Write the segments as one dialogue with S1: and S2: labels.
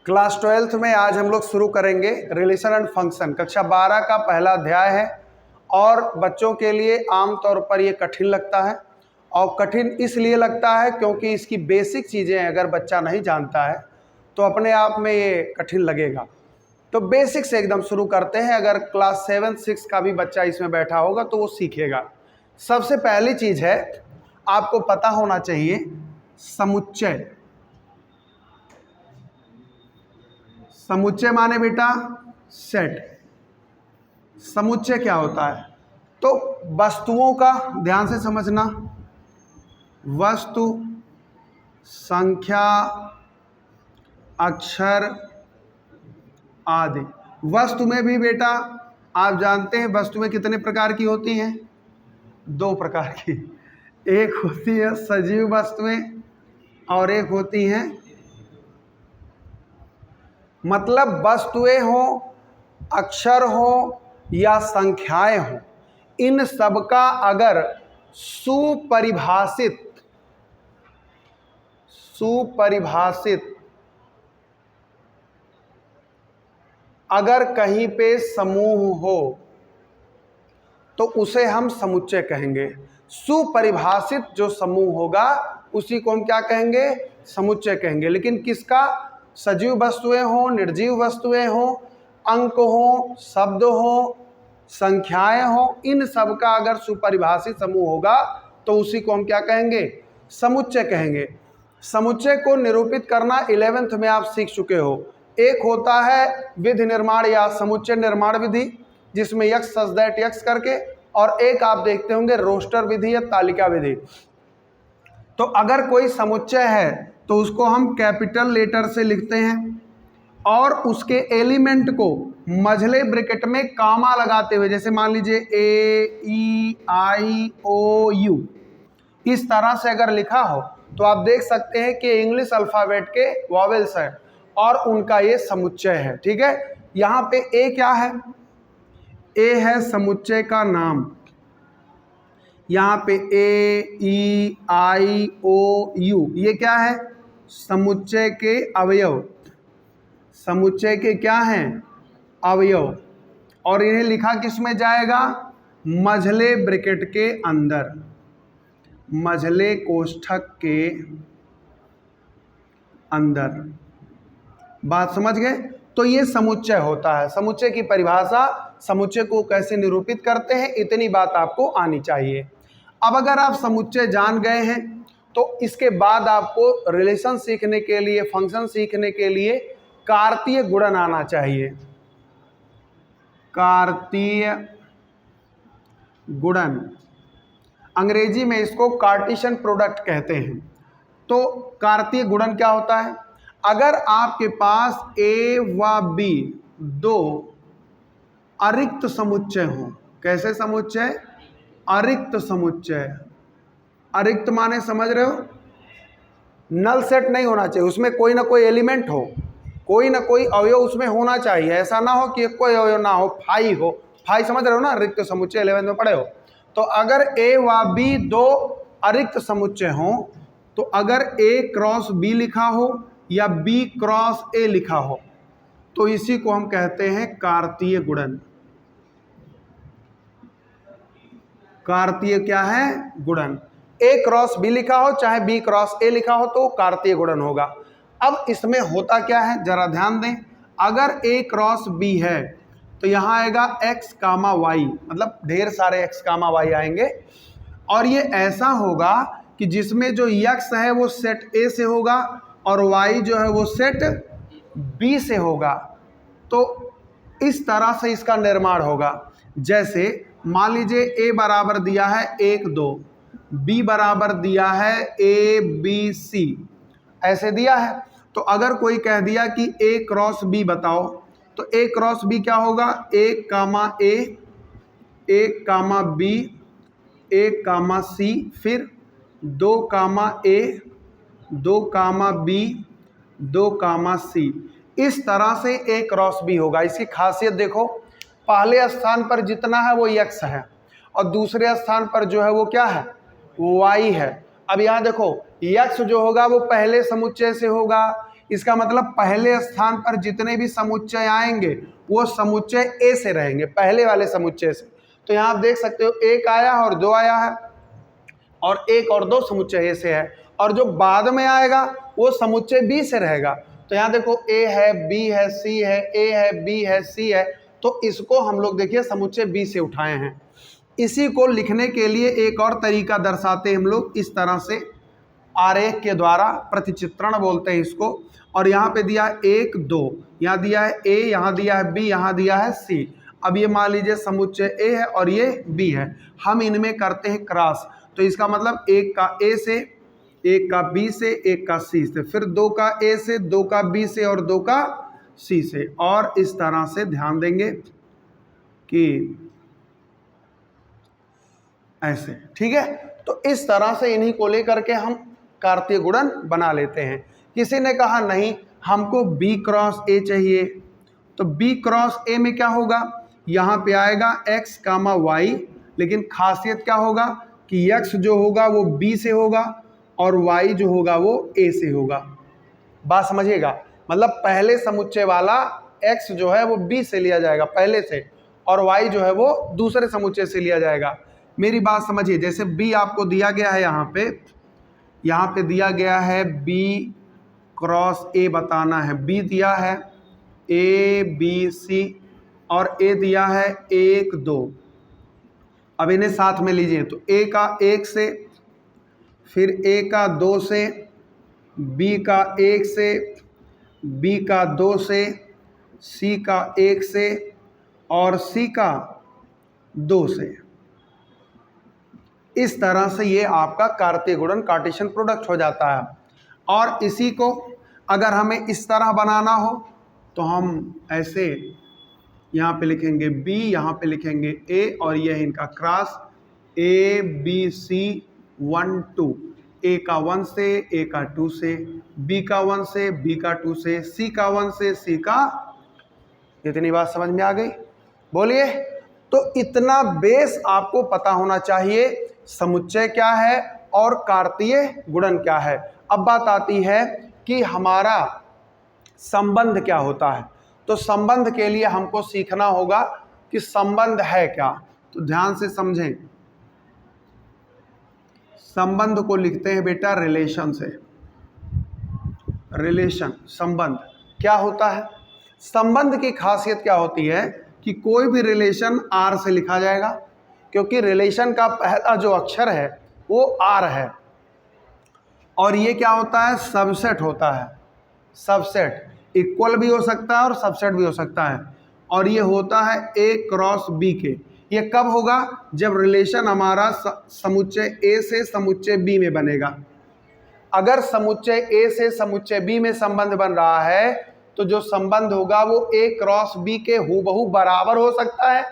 S1: Class 12th में आज हम लोग शुरू करेंगे रिलेशन एंड फंक्शन। कक्षा 12 का पहला अध्याय है और बच्चों के लिए आमतौर पर ये कठिन लगता है। और कठिन इसलिए लगता है क्योंकि इसकी बेसिक चीज़ें अगर बच्चा नहीं जानता है तो अपने आप में ये कठिन लगेगा। तो बेसिक से एकदम शुरू करते हैं। अगर क्लास 7, 6 का भी बच्चा इसमें बैठा होगा तो वो सीखेगा। सबसे पहली चीज़ है, आपको पता होना चाहिए समुच्चय। समुच्चय माने बेटा सेट। समुच्चय क्या होता है? तो वस्तुओं का, ध्यान से समझना, वस्तु, संख्या, अक्षर आदि। वस्तु में भी बेटा आप जानते हैं वस्तु में कितने प्रकार की होती हैं? 2 प्रकार की। एक होती है सजीव वस्तुएं और एक होती हैं, मतलब वस्तुएं हो, अक्षर हो या संख्याएं हो, इन सब का अगर सुपरिभाषित अगर कहीं पे समूह हो तो उसे हम समुच्चय कहेंगे। सुपरिभाषित जो समूह होगा उसी को हम क्या कहेंगे? समुच्चय कहेंगे। लेकिन किसका? सजीव वस्तुएं हो, निर्जीव वस्तुएं हो, अंक हो, शब्द हो, संख्याएं हो, इन सब का अगर सुपरिभाषित समूह होगा तो उसी को हम क्या कहेंगे? समुच्चय कहेंगे। समुच्चय को निरूपित करना 11th में आप सीख चुके हो। एक होता है विधि निर्माण या समुच्चय निर्माण विधि, जिसमें यक्स सच दैट यक्स करके, और एक आप देखते होंगे रोस्टर विधि या तालिका विधि। तो अगर कोई समुच्चय है तो उसको हम कैपिटल लेटर से लिखते हैं और उसके एलिमेंट को मझले ब्रैकेट में कामा लगाते हुए, जैसे मान लीजिए AEIOU, इस तरह से अगर लिखा हो तो आप देख सकते हैं कि इंग्लिश अल्फाबेट के वॉवेल्स हैं और उनका ये समुच्चय है। ठीक है, यहाँ पे ए क्या है? ए है समुच्चय का नाम। यहाँ पे AEIOU ये क्या है? समुच्चय के अवयव। समुच्चय के क्या हैं? अवयव। और इन्हें लिखा किस में जाएगा? मझले ब्रैकेट के अंदर, मझले कोष्ठक के अंदर। बात समझ गए? तो ये समुच्चय होता है। समुच्चय की परिभाषा, समुच्चय को कैसे निरूपित करते हैं, इतनी बात आपको आनी चाहिए। अब अगर आप समुच्चय जान गए हैं तो इसके बाद आपको रिलेशन सीखने के लिए, फंक्शन सीखने के लिए कार्तीय गुणन आना चाहिए। कार्तीय गुणन, अंग्रेजी में इसको कार्टेशियन प्रोडक्ट कहते हैं। तो कार्तीय गुणन क्या होता है? अगर आपके पास A व B 2 अरिक्त समुच्चय हो। कैसे समुच्चय? अरिक्त समुच्चय। अरिक्त माने समझ रहे हो? नल सेट नहीं होना चाहिए, उसमें कोई ना कोई एलिमेंट हो, कोई ना कोई अवयव उसमें होना चाहिए। ऐसा ना हो कि कोई अवयव ना हो, फाई हो। फाई समझ रहे हो ना? रिक्त समुच्चय 11th में पढ़े हो। तो अगर A व B 2 अरिक्त समुच्चय हो तो अगर A क्रॉस B लिखा हो या B क्रॉस A लिखा हो तो इसी को हम कहते हैं कार्तीय गुणन। कार्तीय क्या है? गुणन। A क्रॉस B लिखा हो चाहे B क्रॉस A लिखा हो तो कार्तीय गुणन होगा। अब इसमें होता क्या है जरा ध्यान दें। अगर A क्रॉस B है तो यहाँ आएगा x, y, मतलब ढेर सारे x, y आएंगे। और ये ऐसा होगा कि जिसमें जो x है वो सेट A से होगा और y जो है वो सेट B से होगा। तो इस तरह से इसका निर्माण होगा। जैसे मान लीजिए A बराबर दिया है 1, 2, B बराबर दिया है ABC, ऐसे दिया है। तो अगर कोई कह दिया कि A क्रॉस B बताओ तो A क्रॉस B क्या होगा? A, A, B, A, C, फिर 2, A, 2, B, 2, C। इस तरह से A क्रॉस B होगा। इसकी खासियत देखो, पहले स्थान पर जितना है वो x है और दूसरे स्थान पर जो है वो क्या है? y है। अब यहाँ देखो x जो होगा वो पहले समुच्चय से होगा, इसका मतलब पहले स्थान पर जितने भी समुच्चय आएंगे वो समुच्चय ए से रहेंगे, पहले वाले समुच्चय से। तो यहाँ आप देख सकते हो एक आया और दो आया है, और एक और दो समुच्चय ए से है, और जो बाद में आएगा वो समुच्चय बी से रहेगा। तो यहाँ देखो ए है, बी है, सी है, ए है, बी है, सी है, तो इसको हम लोग देखिए समुच्चय बी से उठाए हैं। इसी को लिखने के लिए एक और तरीका दर्शाते हैं हम लोग इस तरह से, आरेख के द्वारा, प्रतिचित्रण बोलते हैं इसको। और यहाँ पे दिया है 1 2, यहाँ दिया है ए, यहाँ दिया है बी, यहाँ दिया है सी। अब ये मान लीजिए समुच्चय ए है और ये बी है, हम इनमें करते हैं क्रॉस। तो इसका मतलब एक का ए से, एक का बी से, एक का सी से, फिर दो का ए से, दो का बी से और दो का सी से, और इस तरह से ध्यान देंगे कि ऐसे, ठीक है। तो इस तरह से इन्हीं को लेकर के हम कार्तीय गुणन बना लेते हैं। किसी ने कहा नहीं हमको बी क्रॉस ए चाहिए, तो बी क्रॉस ए में क्या होगा, यहाँ पे आएगा x कामा वाई, लेकिन खासियत क्या होगा कि x जो होगा वो b से होगा और y जो होगा वो a से होगा। बात समझिएगा, मतलब पहले समुच्चय वाला x जो है वो b से लिया जाएगा पहले से, और y जो है वो दूसरे समुच्चय से लिया जाएगा। मेरी बात समझिए, जैसे b आपको दिया गया है, यहाँ पे दिया गया है b क्रॉस a बताना है, b दिया है a b c और a दिया है 1 2। अब इन्हें साथ में लीजिए, तो a का 1 से, फिर a का 2 से, b का 1 से, b का 2 से, c का 1 से और c का 2 से। इस तरह से ये आपका कार्तीय गुणन, कार्टेशियन प्रोडक्ट हो जाता है। और इसी को अगर हमें इस तरह बनाना हो तो हम ऐसे यहाँ पे लिखेंगे b, यहाँ पे लिखेंगे a, और ये है इनका cross a b c 1 2, a का 1 से, a का 2 से, b का 1 से, b का 2 से, c का 1 से, c का। इतनी बात समझ में आ गई? बोलिए। तो इतना बेस आपको पता होना चाहिए, समुच्चय क्या है और कार्तीय गुणन क्या है। अब बात आती है कि हमारा संबंध क्या होता है। तो संबंध के लिए हमको सीखना होगा कि संबंध है क्या। तो ध्यान से समझें, संबंध को लिखते हैं बेटा रिलेशन से। रिलेशन, संबंध क्या होता है? संबंध की खासियत क्या होती है कि कोई भी रिलेशन आर से लिखा जाएगा, क्योंकि रिलेशन का पहला जो अक्षर है वो आर है, और ये क्या होता है, सबसेट होता है। सबसेट इक्वल भी हो सकता है और सबसेट भी हो सकता है, और ये होता है ए क्रॉस बी के। ये कब होगा? जब रिलेशन हमारा समुच्चय ए से समुच्चय बी में बनेगा। अगर समुच्चय ए से समुच्चय बी में संबंध बन रहा है तो जो संबंध होगा वो ए क्रॉस बी के हूबहू बराबर हो सकता है,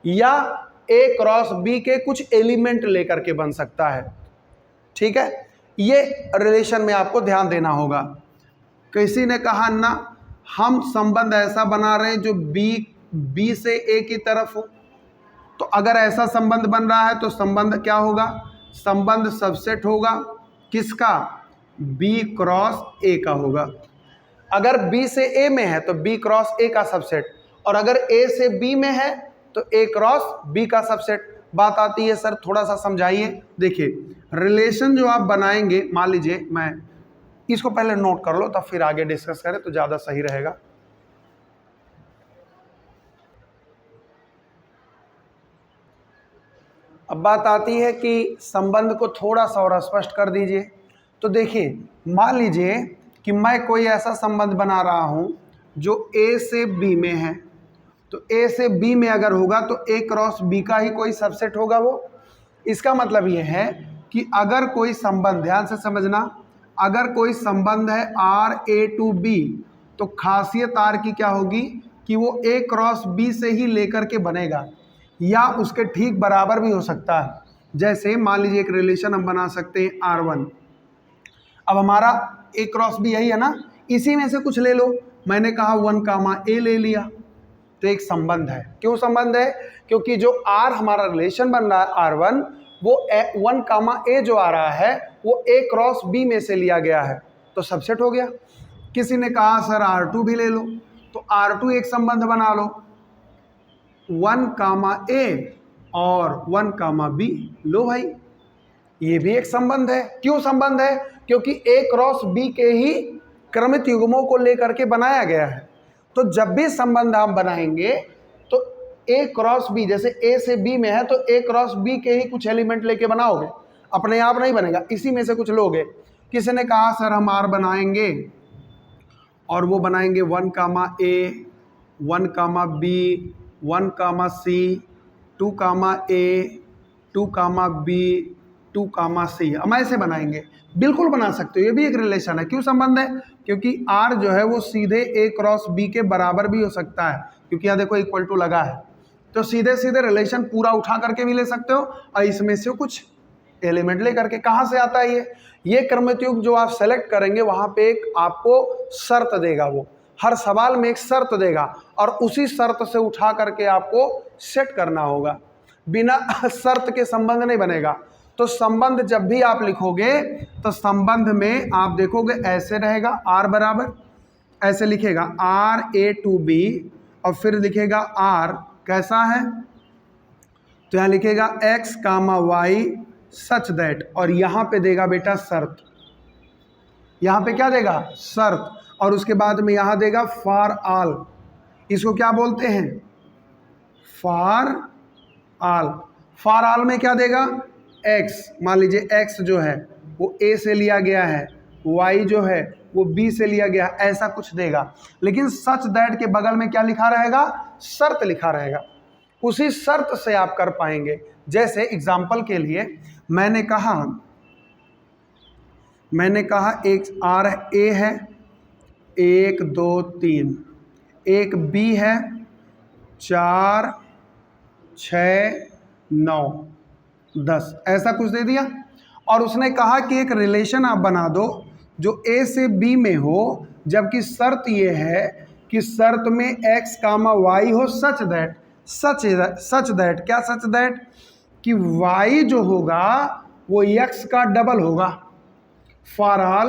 S1: या ए क्रॉस बी के कुछ एलिमेंट लेकर के बन सकता है। ठीक है, ये रिलेशन में आपको ध्यान देना होगा। किसी ने कहा ना हम संबंध ऐसा बना रहे हैं जो बी से ए की तरफ हो, तो अगर ऐसा संबंध बन रहा है तो संबंध क्या होगा? संबंध सबसेट होगा किसका? बी क्रॉस ए का होगा। अगर बी से ए में है तो बी क्रॉस ए का सबसेट, और अगर ए से बी में है तो ए क्रॉस बी का सबसेट। बात आती है सर थोड़ा सा समझाइए। देखिए रिलेशन जो आप बनाएंगे, मान लीजिए मैं इसको पहले नोट कर लो तब फिर आगे डिस्कस करें तो ज़्यादा सही रहेगा। अब बात आती है कि संबंध को थोड़ा सा और स्पष्ट कर दीजिए। तो देखिए मान लीजिए कि मैं कोई ऐसा संबंध बना रहा हूं जो ए से बी में है, तो ए से बी में अगर होगा तो ए क्रॉस बी का ही कोई सबसेट होगा वो। इसका मतलब ये है कि अगर कोई संबंध, ध्यान से समझना, अगर कोई संबंध है आर ए टू बी, तो खासियत आर की क्या होगी कि वो ए क्रॉस बी से ही लेकर के बनेगा, या उसके ठीक बराबर भी हो सकता है। जैसे मान लीजिए एक रिलेशन हम बना सकते हैं R1। अब हमारा ए क्रॉस बी यही है ना, इसी में से कुछ ले लो। मैंने कहा 1 कामा ए ले लिया, तो एक संबंध है। क्यों संबंध है? क्योंकि जो आर हमारा रिलेशन बन रहा है R1, वो 1 कामा ए जो आ रहा है वो ए क्रॉस बी में से लिया गया है, तो सबसेट हो गया। किसी ने कहा सर R2 भी ले लो, तो R2 एक संबंध बना लो, 1, A और 1, B। लो भाई, ये भी एक संबंध है। क्यों संबंध है? क्योंकि A क्रॉस B के ही क्रमित युग्मों को लेकर के बनाया गया है। तो जब भी संबंध आप बनाएंगे तो A क्रॉस B, जैसे A से B में है तो A क्रॉस B के ही कुछ एलिमेंट लेके बनाओगे, अपने आप नहीं बनेगा, इसी में से कुछ लोगे। किसी ने कहा सर हम R बनाएंगे, और वो बनाएंगे 1, A, 1, B, 1, C, 2, A, 2, B, 2, C। हम ऐसे बनाएंगे, बिल्कुल बना सकते हो, ये भी एक रिलेशन है। क्यों संबंध है? क्योंकि R जो है वो सीधे A क्रॉस B के बराबर भी हो सकता है, क्योंकि यहाँ देखो इक्वल टू लगा है, तो सीधे सीधे रिलेशन पूरा उठा करके भी ले सकते हो, और इसमें से कुछ एलिमेंट ले करके। कहाँ से आता है ये क्रमित युग्म जो आप सेलेक्ट करेंगे वहां पे एक आपको शर्त देगा, वो हर सवाल में एक शर्त देगा, और उसी शर्त से उठा करके आपको सेट करना होगा, बिना शर्त के संबंध नहीं बनेगा। तो संबंध जब भी आप लिखोगे तो संबंध में आप देखोगे ऐसे रहेगा, R बराबर ऐसे लिखेगा RA to B, और फिर लिखेगा R कैसा है, तो यहाँ लिखेगा X, Y सच दैट, और यहाँ पे देगा बेटा शर्त, यहाँ पे क्या देगा? शर्त, और उसके बाद में यहाँ देगा फॉर ऑल। इसको क्या बोलते हैं? For all. फॉर ऑल में क्या देगा? X, मान लीजिए X जो है वो A से लिया गया है, Y जो है वो B से लिया गया है, ऐसा कुछ देगा। लेकिन सच दैट के बगल में क्या लिखा रहेगा? शर्त लिखा रहेगा। उसी शर्त से आप कर पाएंगे। जैसे एग्जाम्पल के लिए मैंने कहा एक R A है, 1, 2, 3, एक B है 4, 6, 9, 10, ऐसा कुछ दे दिया, और उसने कहा कि एक रिलेशन आप बना दो जो A से B में हो, जबकि शर्त ये है कि शर्त में X, Y हो सच दैट क्या सच दैट कि Y जो होगा वो X का डबल होगा। For all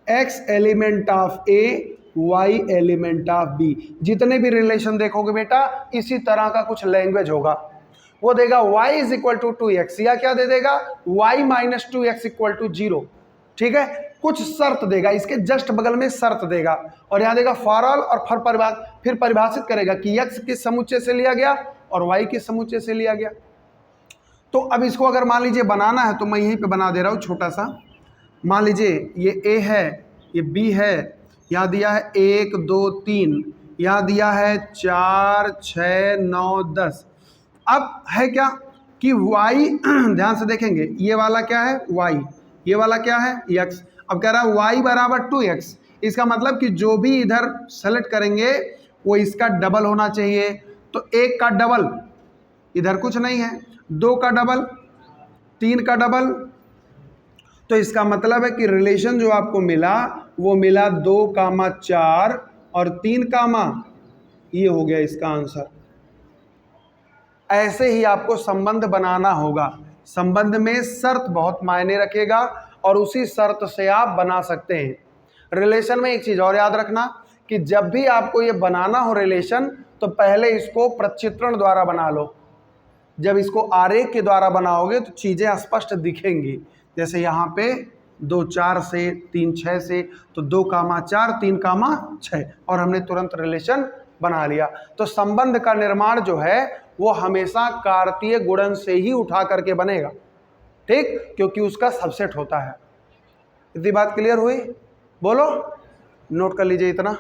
S1: X element of A, Y element of B। जितने भी रिलेशन देखोगे बेटा इसी तरह का कुछ लैंग्वेज होगा। वो देगा y is equal to 2x, या क्या दे देगा? y minus 2x equal to 0। ठीक है, कुछ शर्त देगा, इसके जस्ट बगल में शर्त देगा, और यहाँ देगा फॉर ऑल, और फिर परिभाषित करेगा कि x किस समुच्चय से लिया गया और y किस समुच्चय से लिया गया। तो अब इसको अगर मान लीजिए बनाना है तो मैं यहीं पे बना दे रहा हूँ छोटा सा। मान लीजिए ये A है, ये B है, यहाँ दिया है 1, 2, 3, यहाँ दिया है 4, 6, 9, 10। अब है क्या कि y ध्यान से देखेंगे, ये वाला क्या है? y, ये वाला क्या है? x। अब कह रहा है y बराबर 2x, इसका मतलब कि जो भी इधर सेलेक्ट करेंगे वो इसका डबल होना चाहिए। तो 1 का डबल इधर कुछ नहीं है, 2 का डबल, 3 का डबल, तो इसका मतलब है कि रिलेशन जो आपको मिला वो मिला 2, 4 और 3, ये हो गया इसका आंसर। ऐसे ही आपको संबंध बनाना होगा। संबंध में शर्त बहुत मायने रखेगा, और उसी शर्त से आप बना सकते हैं। रिलेशन में एक चीज़ और याद रखना कि जब भी आपको ये बनाना हो रिलेशन, तो पहले इसको प्रचित्रण द्वारा बना लो। जब इसको आरेख के द्वारा बनाओगे तो चीज़ें स्पष्ट दिखेंगी। जैसे यहाँ पे 2, 4 से, 3, 6 से, तो 2, 4, 3, 6, और हमने तुरंत रिलेशन बना लिया। तो संबंध का निर्माण जो है वो हमेशा कार्तीय गुणन से ही उठा करके बनेगा, ठीक, क्योंकि उसका सबसेट होता है। इतनी बात क्लियर हुई? बोलो, नोट कर लीजिए इतना।